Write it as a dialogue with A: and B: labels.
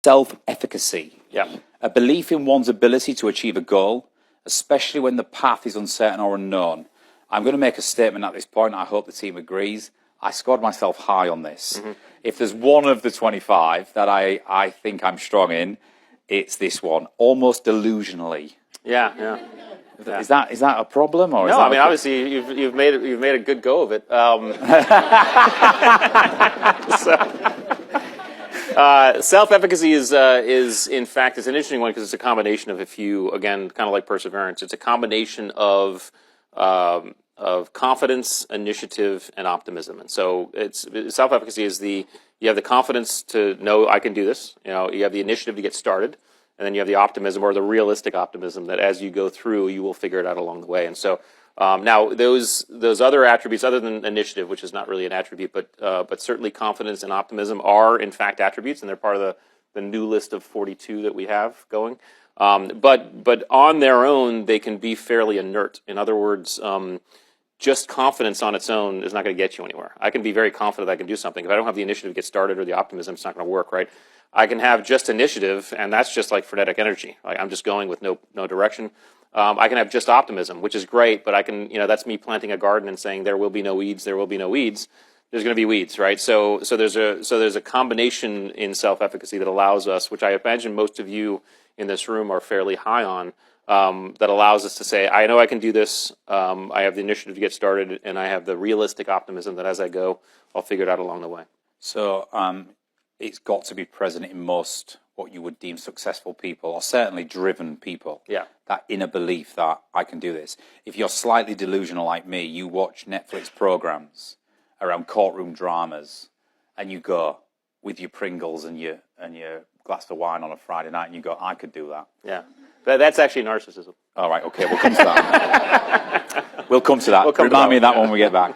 A: Self-efficacy.
B: Yeah.
A: A belief in one's ability to achieve a goal, especially when the path is uncertain or unknown. I'm going to make a statement at this point. I hope the team agrees. I scored myself high on this. If there's one of the 25 that I think I'm strong in, it's this one. Almost delusionally.
B: Yeah.
A: Is that a problem, or
B: No?
A: is that
B: I mean, obviously, you've made a good go of it. Self-efficacy is in fact, it's an interesting one because it's a combination of a few, again, kind of like perseverance. It's a combination of confidence, initiative, and optimism. And so self-efficacy is you have the confidence to know I can do this. You have the initiative to get started, and then you have the optimism, or the realistic optimism, that as you go through, you will figure it out along the way. And so now those other attributes, other than initiative, which is not really an attribute, but certainly confidence and optimism are in fact attributes, and they're part of the new list of 42 that we have going. But on their own, they can be fairly inert. In other words, just confidence on its own is not going to get you anywhere. I can be very confident that I can do something. If I don't have the initiative to get started or the optimism, it's not going to work, right? I can have just initiative, and that's just like frenetic energy. Like, I'm just going with no direction. I can have just optimism, which is great, but I can, that's me planting a garden and saying there will be no weeds, there will be no weeds. There's going to be weeds, right? So there's a combination in self-efficacy that allows us, which I imagine most of you in this room are fairly high on, that allows us to say, I know I can do this. I have the initiative to get started, and I have the realistic optimism that as I go, I'll figure it out along the way.
A: So it's got to be present in most what you would deem successful people, or certainly driven people.
B: Yeah.
A: That inner belief that I can do this. If you're slightly delusional like me, you watch Netflix programs around courtroom dramas, and you go with your Pringles and your glass of wine on a Friday night, and you go, I could do that.
B: Yeah. That's actually narcissism.
A: All right, okay, we'll come to that. We'll come to that. Remind me of that when we get back.